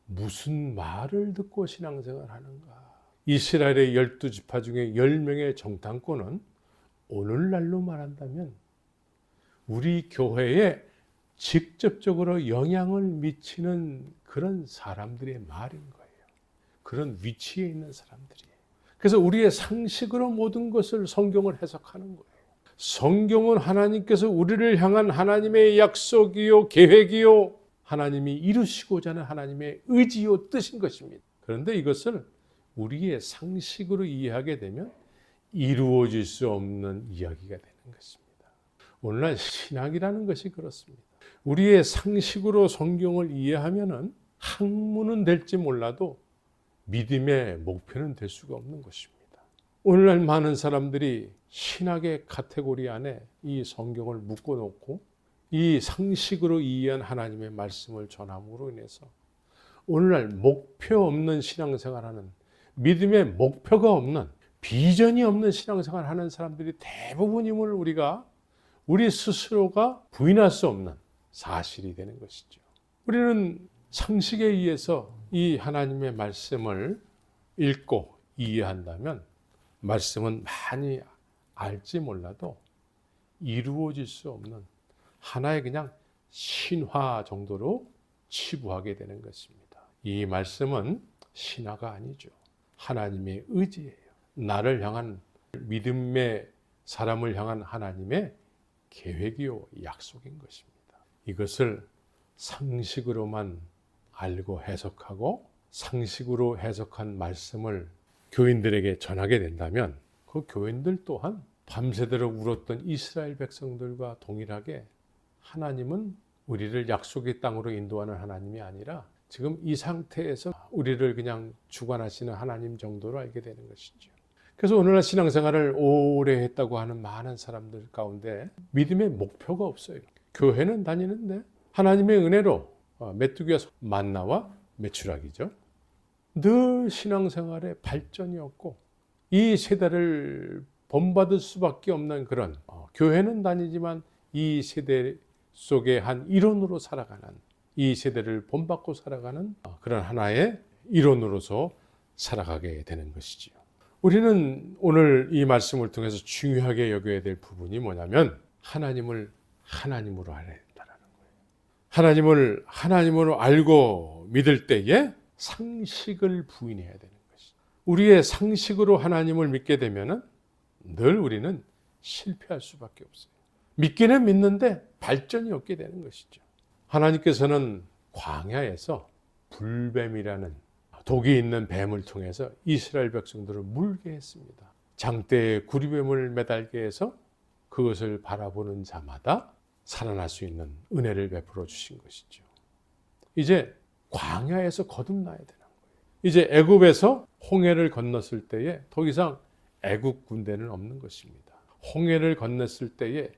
무슨 말을 듣고 신앙생활 하는가? 이스라엘의 12지파 중에 10명의 정탐꾼은 오늘날로 말한다면 우리 교회에 직접적으로 영향을 미치는 그런 사람들의 말인 거예요. 그런 위치에 있는 사람들이에요. 그래서 우리의 상식으로 모든 것을 성경을 해석하는 거예요. 성경은 하나님께서 우리를 향한 하나님의 약속이요, 계획이요, 하나님이 이루시고자 하는 하나님의 의지요, 뜻인 것입니다. 그런데 이것을 우리의 상식으로 이해하게 되면 이루어질 수 없는 이야기가 되는 것입니다. 오늘날 신학이라는 것이 그렇습니다. 우리의 상식으로 성경을 이해하면은 학문은 될지 몰라도 믿음의 목표는 될 수가 없는 것입니다. 오늘날 많은 사람들이 신학의 카테고리 안에 이 성경을 묶어놓고 이 상식으로 이해한 하나님의 말씀을 전함으로 인해서 오늘날 목표 없는 신앙생활하는, 믿음의 목표가 없는, 비전이 없는 신앙생활하는 사람들이 대부분임을 우리 스스로가 부인할 수 없는 사실이 되는 것이죠. 우리는 상식에 의해서 이 하나님의 말씀을 읽고 이해한다면 말씀은 많이 알지 몰라도 이루어질 수 없는 하나의 그냥 신화 정도로 치부하게 되는 것입니다. 이 말씀은 신화가 아니죠. 하나님의 의지예요. 나를 향한, 믿음의 사람을 향한 하나님의 계획이요, 약속인 것입니다. 이것을 상식으로만 알고 해석하고 상식으로 해석한 말씀을 교인들에게 전하게 된다면 그 교인들 또한 밤새도록 울었던 이스라엘 백성들과 동일하게 하나님은 우리를 약속의 땅으로 인도하는 하나님이 아니라 지금 이 상태에서 우리를 그냥 주관하시는 하나님 정도로 알게 되는 것이죠. 그래서 오늘날 신앙생활을 오래 했다고 하는 많은 사람들 가운데 믿음의 목표가 없어요. 교회는 다니는데 하나님의 은혜로 메뚜기와 만나와 메추라기죠. 늘 신앙생활에 발전이 없고 이 세대를 본받을 수밖에 없는 그런, 교회는 다니지만 이 세대 속의 한 일원으로 살아가는, 이 세대를 본받고 살아가는 그런 하나의 일원으로서 살아가게 되는 것이지요. 우리는 오늘 이 말씀을 통해서 중요하게 여겨야 될 부분이 뭐냐면 하나님을 하나님으로 알아야 된다는 거예요. 하나님을 하나님으로 알고 믿을 때에 상식을 부인해야 되는 것이죠. 우리의 상식으로 하나님을 믿게 되면은 늘 우리는 실패할 수밖에 없어요. 믿기는 믿는데 발전이 없게 되는 것이죠. 하나님께서는 광야에서 불뱀이라는 독이 있는 뱀을 통해서 이스라엘 백성들을 물게 했습니다. 장대에 구리뱀을 매달게 해서 그것을 바라보는 자마다 살아날 수 있는 은혜를 베풀어 주신 것이죠. 이제 광야에서 거듭나야 되는 거예요. 이제 애굽에서 홍해를 건넜을 때에 더 이상 애굽 군대는 없는 것입니다. 홍해를 건넜을 때에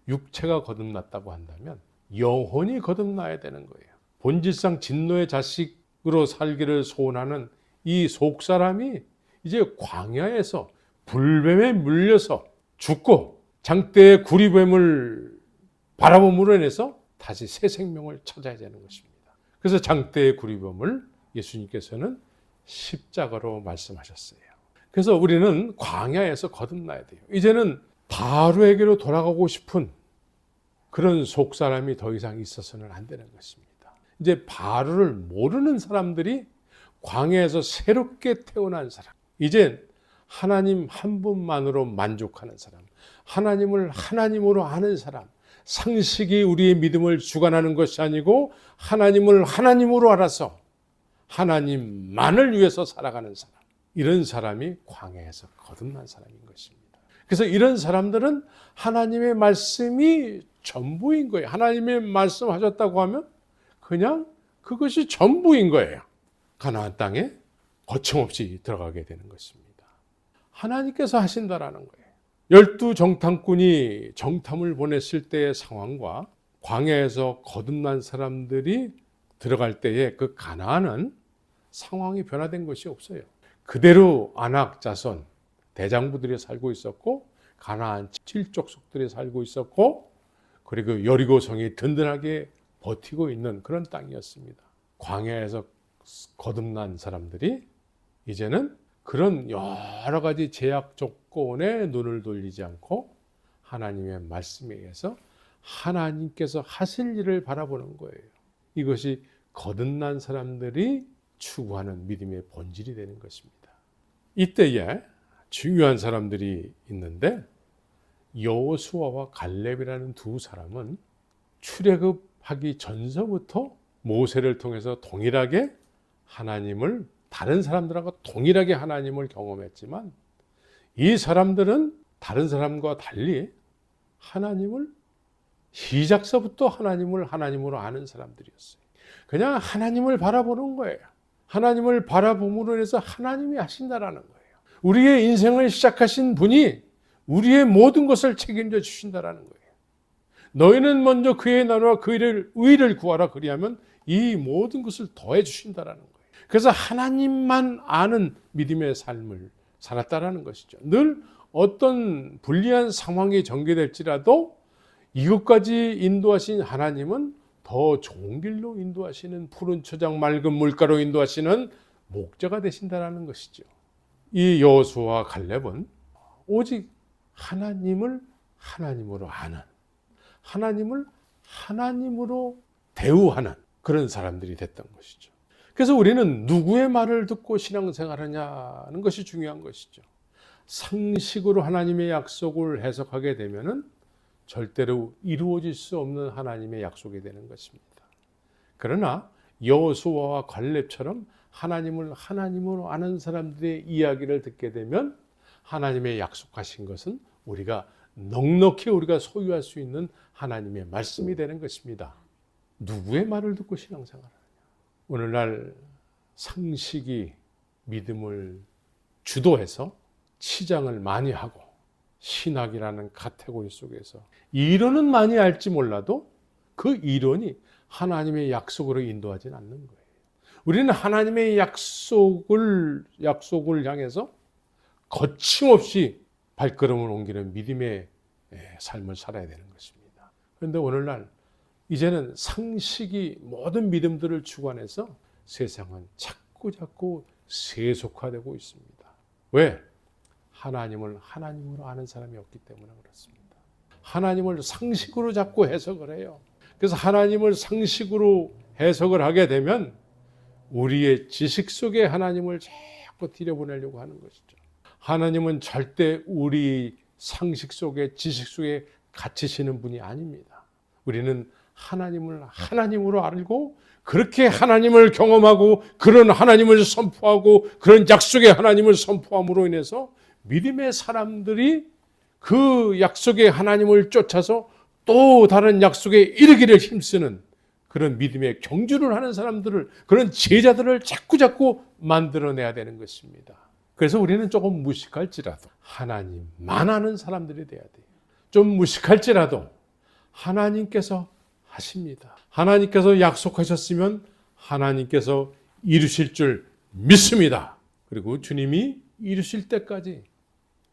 육체가 거듭났다고 한다면 영혼이 거듭나야 되는 거예요. 본질상 진노의 자식으로 살기를 소원하는 이 속사람이 이제 광야에서 불뱀에 물려서 죽고 장대의 구리뱀을 바라봄으로 인해서 다시 새 생명을 찾아야 되는 것입니다. 그래서 장대의 구리뱀을 예수님께서는 십자가로 말씀하셨어요. 그래서 우리는 광야에서 거듭나야 돼요. 이제는 바로에게로 돌아가고 싶은 그런 속사람이 더 이상 있어서는 안 되는 것입니다. 이제 바로를 모르는 사람들이 광야에서 새롭게 태어난 사람, 이제 하나님 한 분만으로 만족하는 사람, 하나님을 하나님으로 아는 사람, 상식이 우리의 믿음을 주관하는 것이 아니고 하나님을 하나님으로 알아서 하나님만을 위해서 살아가는 사람, 이런 사람이 광야에서 거듭난 사람인 것입니다. 그래서 이런 사람들은 하나님의 말씀이 전부인 거예요. 하나님의 말씀하셨다고 하면 그냥 그것이 전부인 거예요. 가나안 땅에 거침없이 들어가게 되는 것입니다. 하나님께서 하신다라는 거예요. 12 정탐꾼이 정탐을 보냈을 때의 상황과 광야에서 거듭난 사람들이 들어갈 때의 그 가나안은 상황이 변화된 것이 없어요. 그대로 아낙 자손 대장부들이 살고 있었고, 가나안 7족속들이 살고 있었고, 그리고 여리고성이 든든하게 버티고 있는 그런 땅이었습니다. 광야에서 거듭난 사람들이 이제는 그런 여러 가지 제약 조건에 눈을 돌리지 않고 하나님의 말씀에 의해서 하나님께서 하실 일을 바라보는 거예요. 이것이 거듭난 사람들이 추구하는 믿음의 본질이 되는 것입니다. 이때에 중요한 사람들이 있는데, 여호수아와 갈렙이라는 두 사람은 출애굽하기 전서부터 모세를 통해서 동일하게 하나님을, 다른 사람들하고 동일하게 하나님을 경험했지만, 이 사람들은 다른 사람과 달리 하나님을 시작서부터 하나님을 하나님으로 아는 사람들이었어요. 그냥 하나님을 바라보는 거예요. 하나님을 바라봄으로 인해서 하나님이 하신다라는 거예요. 우리의 인생을 시작하신 분이 우리의 모든 것을 책임져 주신다라는 거예요. 너희는 먼저 그의 나라와 그의 의를 구하라, 그리하면 이 모든 것을 더해 주신다라는 거예요. 그래서 하나님만 아는 믿음의 삶을 살았다라는 것이죠. 늘 어떤 불리한 상황이 전개될지라도 이것까지 인도하신 하나님은 더 좋은 길로 인도하시는, 푸른 초장 맑은 물가로 인도하시는 목자가 되신다라는 것이죠. 이 여호수아와 갈렙은 오직 하나님을 하나님으로 아는, 하나님을 하나님으로 대우하는 그런 사람들이 됐던 것이죠. 그래서 우리는 누구의 말을 듣고 신앙생활하냐는 것이 중요한 것이죠. 상식으로 하나님의 약속을 해석하게 되면은 절대로 이루어질 수 없는 하나님의 약속이 되는 것입니다. 그러나 여호수아와 갈렙처럼 하나님을 하나님으로 아는 사람들의 이야기를 듣게 되면 하나님의 약속하신 것은 우리가 넉넉히 우리가 소유할 수 있는 하나님의 말씀이 되는 것입니다. 누구의 말을 듣고 신앙생활하느냐? 오늘날 상식이 믿음을 주도해서 치장을 많이 하고, 신학이라는 카테고리 속에서 이론은 많이 알지 몰라도 그 이론이 하나님의 약속으로 인도하지는 않는 거예요. 우리는 하나님의 약속을 향해서 거침없이 발걸음을 옮기는 믿음의 삶을 살아야 되는 것입니다. 그런데 오늘날 이제는 상식이 모든 믿음들을 주관해서 세상은 자꾸 세속화되고 있습니다. 왜? 하나님을 하나님으로 아는 사람이 없기 때문에 그렇습니다. 하나님을 상식으로 자꾸 해석을 해요. 그래서 하나님을 상식으로 해석을 하게 되면 우리의 지식 속에 하나님을 자꾸 들여보내려고 하는 것이죠. 하나님은 절대 우리 상식 속에, 지식 속에 갇히시는 분이 아닙니다. 우리는 하나님을 하나님으로 알고, 그렇게 하나님을 경험하고, 그런 하나님을 선포하고, 그런 약속의 하나님을 선포함으로 인해서 믿음의 사람들이 그 약속의 하나님을 쫓아서 또 다른 약속에 이르기를 힘쓰는 그런 믿음의 경주를 하는 사람들을, 그런 제자들을 자꾸 만들어내야 되는 것입니다. 그래서 우리는 조금 무식할지라도 하나님만 아는 사람들이 돼야 돼요. 좀 무식할지라도 하나님께서 하십니다. 하나님께서 약속하셨으면 하나님께서 이루실 줄 믿습니다. 그리고 주님이 이루실 때까지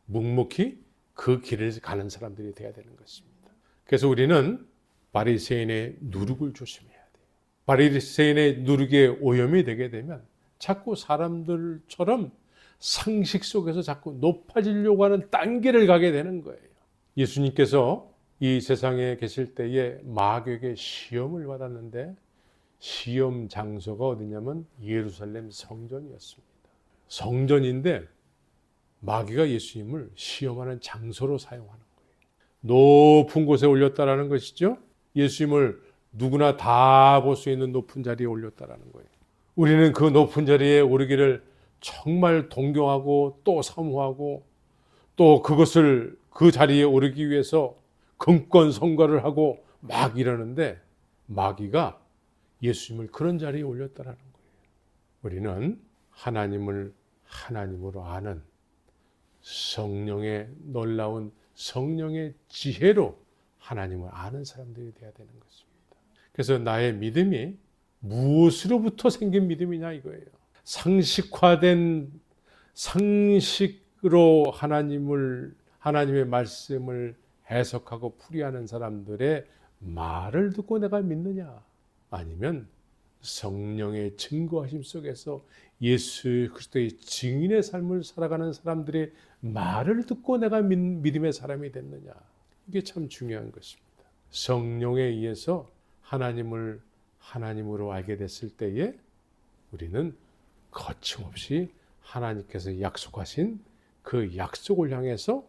묵묵히 그 길을 가는 사람들이 돼야 되는 것입니다. 그래서 우리는 바리새인의 누룩을 조심해야 돼요. 바리새인의 누룩에 오염이 되게 되면 자꾸 사람들처럼 상식 속에서 자꾸 높아지려고 하는 단계를 가게 되는 거예요. 예수님께서 이 세상에 계실 때에 마귀에게 시험을 받았는데 시험 장소가 어디냐면 예루살렘 성전이었습니다. 성전인데 마귀가 예수님을 시험하는 장소로 사용하는 거예요. 높은 곳에 올렸다라는 것이죠. 예수님을 누구나 다 볼 수 있는 높은 자리에 올렸다라는 거예요. 우리는 그 높은 자리에 오르기를 정말 동경하고 또 사모하고 또 그것을 그 자리에 오르기 위해서 금권성과를 하고 막 이러는데 마귀가 예수님을 그런 자리에 올렸다라는 거예요. 우리는 하나님을 하나님으로 아는 성령의 놀라운 성령의 지혜로 하나님을 아는 사람들이 되어야 되는 것입니다. 그래서 나의 믿음이 무엇으로부터 생긴 믿음이냐 이거예요. 상식화된 상식으로 하나님의 말씀을 해석하고 풀이하는 사람들의 말을 듣고 내가 믿느냐, 아니면 성령의 증거하심 속에서 예수 그리스도의 증인의 삶을 살아가는 사람들의 말을 듣고 내가 믿음의 사람이 됐느냐, 이게 참 중요한 것입니다. 성령에 의해서 하나님을 하나님으로 알게 됐을 때에 우리는 거침없이 하나님께서 약속하신 그 약속을 향해서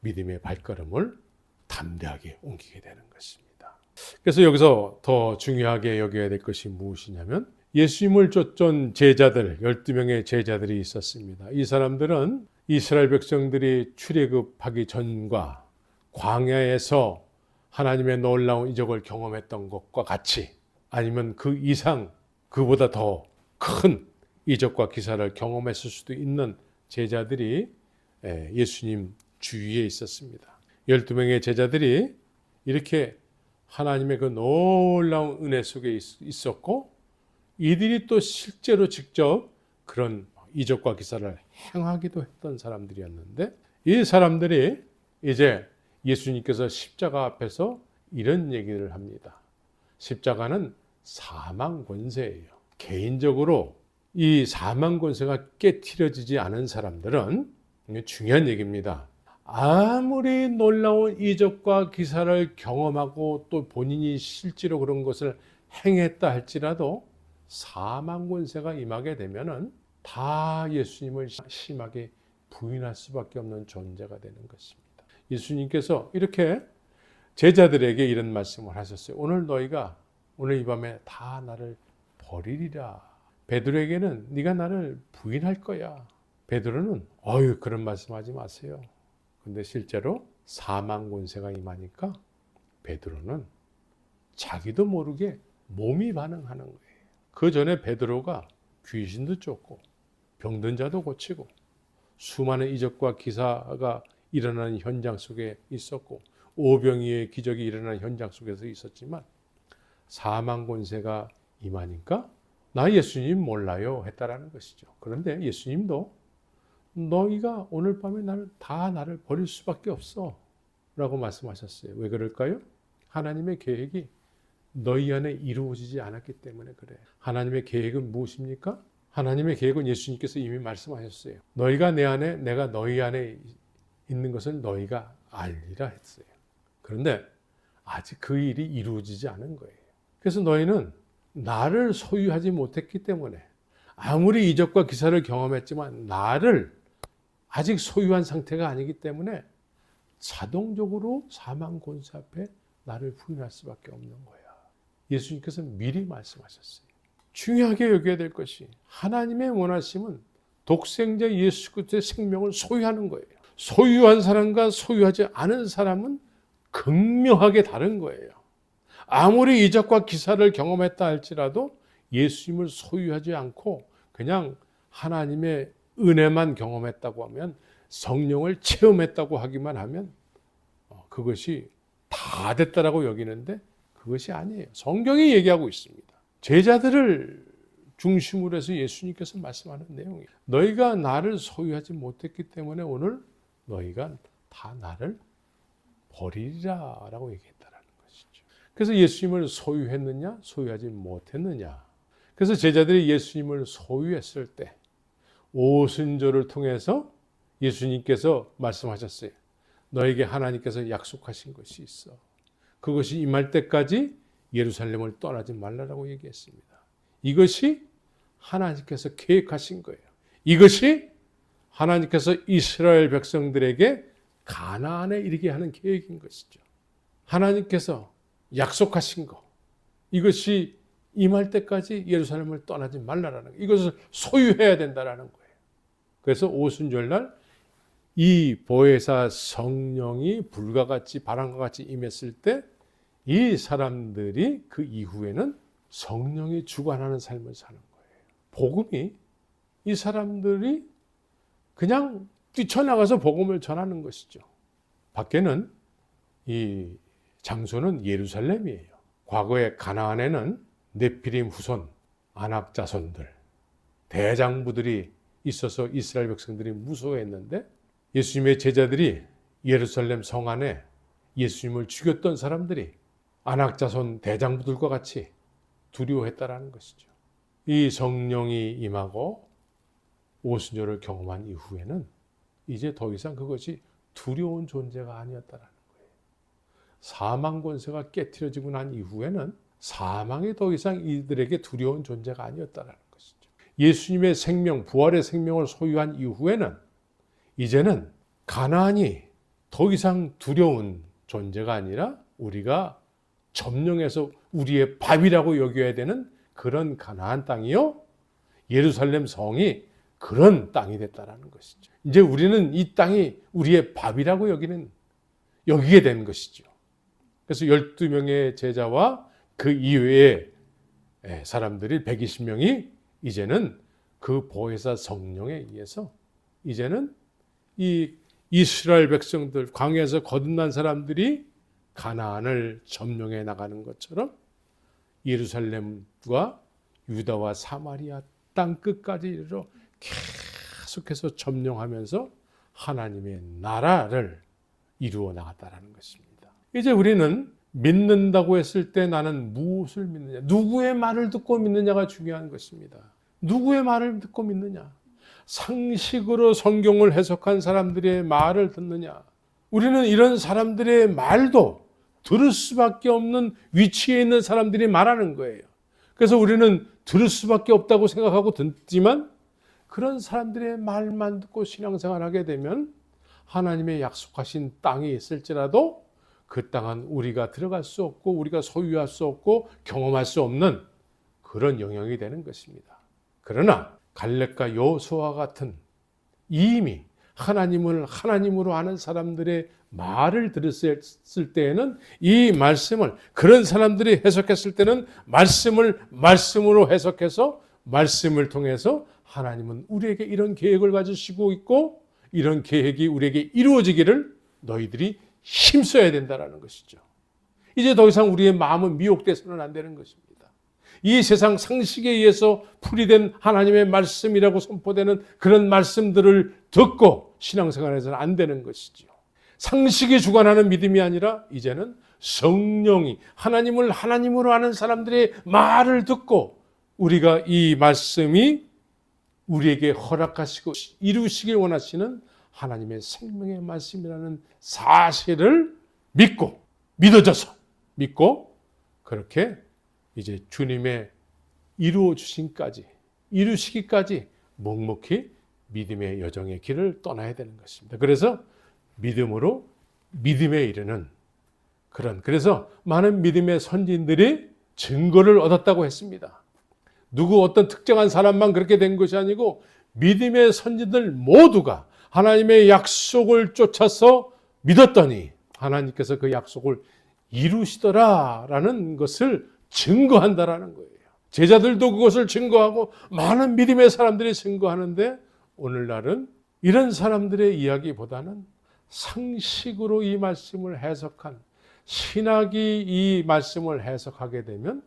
믿음의 발걸음을 담대하게 옮기게 되는 것입니다. 그래서 여기서 더 중요하게 여겨야 될 것이 무엇이냐면 예수님을 쫓던 제자들, 12명의 제자들이 있었습니다. 이 사람들은 이스라엘 백성들이 출애굽하기 전과 광야에서 하나님의 놀라운 이적을 경험했던 것과 같이, 아니면 그 이상 그보다 더 큰 이적과 기사를 경험했을 수도 있는 제자들이 예수님 주위에 있었습니다. 12명의 제자들이 이렇게 하나님의 그 놀라운 은혜 속에 있었고, 이들이 또 실제로 직접 그런 이적과 기사를 행하기도 했던 사람들이었는데, 이 사람들이 이제 예수님께서 십자가 앞에서 이런 얘기를 합니다. 십자가는 사망 권세예요. 개인적으로 이 사망 권세가 깨트려지지 않은 사람들은, 이게 중요한 얘기입니다. 아무리 놀라운 이적과 기사를 경험하고 또 본인이 실제로 그런 것을 행했다 할지라도 사망 권세가 임하게 되면은 다 예수님을 심하게 부인할 수밖에 없는 존재가 되는 것입니다. 예수님께서 이렇게 제자들에게 이런 말씀을 하셨어요. 오늘 이 밤에 다 나를 버리리라. 베드로에게는 네가 나를 부인할 거야. 베드로는 그런 말씀하지 마세요. 근데 실제로 사망 권세가 임하니까 베드로는 자기도 모르게 몸이 반응하는 거예요. 그 전에 베드로가 귀신도 쫓고 병든 자도 고치고 수많은 이적과 기사가 일어나는 현장 속에 있었고 오병이의 기적이 일어나는 현장 속에서 있었지만, 사망 권세가 임하니까 나 예수님 몰라요 했다라는 것이죠. 그런데 예수님도 너희가 오늘 밤에 나를 버릴 수밖에 없어 라고 말씀하셨어요. 왜 그럴까요? 하나님의 계획이 너희 안에 이루어지지 않았기 때문에 그래. 하나님의 계획은 무엇입니까? 하나님의 계획은 예수님께서 이미 말씀하셨어요. 너희가 내 안에, 내가 너희 안에 있는 것을 너희가 알리라 했어요. 그런데 아직 그 일이 이루어지지 않은 거예요. 그래서 너희는 나를 소유하지 못했기 때문에, 아무리 이적과 기사를 경험했지만 나를 아직 소유한 상태가 아니기 때문에 자동적으로 사망 권세 앞에 나를 부인할 수밖에 없는 거야. 예수님께서 미리 말씀하셨어요. 중요하게 여겨야 될 것이, 하나님의 원하심은 독생자 예수 그리스도의 생명을 소유하는 거예요. 소유한 사람과 소유하지 않은 사람은 극명하게 다른 거예요. 아무리 이적과 기사를 경험했다 할지라도 예수님을 소유하지 않고 그냥 하나님의 은혜만 경험했다고 하면, 성령을 체험했다고 하기만 하면 그것이 다 됐다라고 여기는데 그것이 아니에요. 성경이 얘기하고 있습니다. 제자들을 중심으로 해서 예수님께서 말씀하는 내용이에요. 너희가 나를 소유하지 못했기 때문에 오늘 너희가 다 나를 버리리라 라고 얘기했다라는 것이죠. 그래서 예수님을 소유했느냐 소유하지 못했느냐. 그래서 제자들이 예수님을 소유했을 때 오순절을 통해서 예수님께서 말씀하셨어요. 너에게 하나님께서 약속하신 것이 있어. 그것이 임할 때까지 예루살렘을 떠나지 말라라고 얘기했습니다. 이것이 하나님께서 계획하신 거예요. 이것이 하나님께서 이스라엘 백성들에게 가나안에 이르게 하는 계획인 것이죠. 하나님께서 약속하신 거, 이것이 임할 때까지 예루살렘을 떠나지 말라라는 거, 이것을 소유해야 된다라는 거예요. 그래서 오순절날 이 보혜사 성령이 불과 같이 바람과 같이 임했을 때 이 사람들이 그 이후에는 성령이 주관하는 삶을 사는 거예요. 복음이 이 사람들이 그냥 뛰쳐나가서 복음을 전하는 것이죠. 밖에는 이 장소는 예루살렘이에요. 과거에 가나안에는 네피림 후손, 아낙 자손들, 대장부들이 있어서 이스라엘 백성들이 무서워했는데 예수님의 제자들이 예루살렘 성 안에 예수님을 죽였던 사람들이 아낙 자손 대장부들과 같이 두려워했다라는 것이죠. 이 성령이 임하고 오순절을 경험한 이후에는 이제 더 이상 그것이 두려운 존재가 아니었다라는 거예요. 사망 권세가 깨트려지고 난 이후에는 사망이 더 이상 이들에게 두려운 존재가 아니었다라는 것이죠. 예수님의 생명, 부활의 생명을 소유한 이후에는 이제는 가나안이 더 이상 두려운 존재가 아니라 우리가 점령해서 우리의 밥이라고 여겨야 되는 그런 가나안 땅이요, 예루살렘 성이 그런 땅이 됐다라는 것이죠. 이제 우리는 이 땅이 우리의 밥이라고 여기게 된 것이죠. 그래서 12명의 제자와 그 이외의 사람들이 120명이 이제는 그 보혜사 성령에 의해서 이제는 이 이스라엘 백성들, 광야에서 거듭난 사람들이 가나안을 점령해 나가는 것처럼 예루살렘과 유다와 사마리아 땅 끝까지 이르러 계속해서 점령하면서 하나님의 나라를 이루어 나갔다라는 것입니다. 이제 우리는 믿는다고 했을 때 나는 무엇을 믿느냐, 누구의 말을 듣고 믿느냐가 중요한 것입니다. 누구의 말을 듣고 믿느냐, 상식으로 성경을 해석한 사람들의 말을 듣느냐. 우리는 이런 사람들의 말도 들을 수밖에 없는 위치에 있는 사람들이 말하는 거예요. 그래서 우리는 들을 수밖에 없다고 생각하고 듣지만 그런 사람들의 말만 듣고 신앙생활하게 되면 하나님의 약속하신 땅이 있을지라도 그 땅은 우리가 들어갈 수 없고 우리가 소유할 수 없고 경험할 수 없는 그런 영역이 되는 것입니다. 그러나 갈렙과 여호수아와 같은 이미 하나님을 하나님으로 아는 사람들의 말을 들었을 때에는 이 말씀을, 그런 사람들이 해석했을 때는 말씀을 말씀으로 해석해서 말씀을 통해서 하나님은 우리에게 이런 계획을 가지시고 있고 이런 계획이 우리에게 이루어지기를 너희들이 힘써야 된다는 것이죠. 이제 더 이상 우리의 마음은 미혹돼서는 안 되는 것입니다. 이 세상 상식에 의해서 풀이된 하나님의 말씀이라고 선포되는 그런 말씀들을 듣고 신앙생활에서는 안 되는 것이죠. 상식이 주관하는 믿음이 아니라 이제는 성령이 하나님을 하나님으로 아는 사람들의 말을 듣고 우리가 이 말씀이 우리에게 허락하시고 이루시길 원하시는 하나님의 생명의 말씀이라는 사실을 믿어져서 믿고 그렇게 이제 주님의 이루시기까지 묵묵히 믿음의 여정의 길을 떠나야 되는 것입니다. 그래서 믿음으로 믿음에 이르는 그래서 많은 믿음의 선진들이 증거를 얻었다고 했습니다. 어떤 특정한 사람만 그렇게 된 것이 아니고 믿음의 선진들 모두가 하나님의 약속을 쫓아서 믿었더니 하나님께서 그 약속을 이루시더라라는 것을 증거한다라는 거예요. 제자들도 그것을 증거하고 많은 믿음의 사람들이 증거하는데 오늘날은 이런 사람들의 이야기보다는 상식으로 이 말씀을 해석한 신학이 이 말씀을 해석하게 되면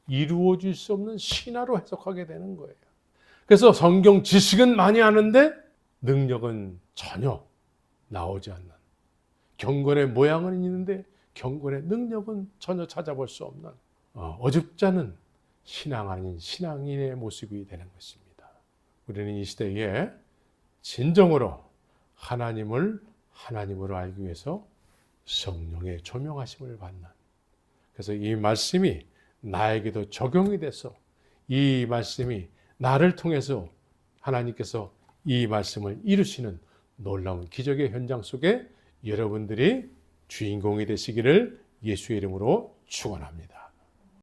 이루어질 수 없는 신화로 해석하게 되는 거예요. 그래서 성경 지식은 많이 아는데 능력은 전혀 나오지 않는, 경건의 모양은 있는데 경건의 능력은 전혀 찾아볼 수 없는 어줍잖은 신앙 아닌 신앙인의 모습이 되는 것입니다. 우리는 이 시대에 진정으로 하나님을 하나님으로 알기 위해서 성령의 조명하심을 받는, 그래서 이 말씀이 나에게도 적용이 돼서 이 말씀이 나를 통해서 하나님께서 이 말씀을 이루시는 놀라운 기적의 현장 속에 여러분들이 주인공이 되시기를 예수의 이름으로 축원합니다.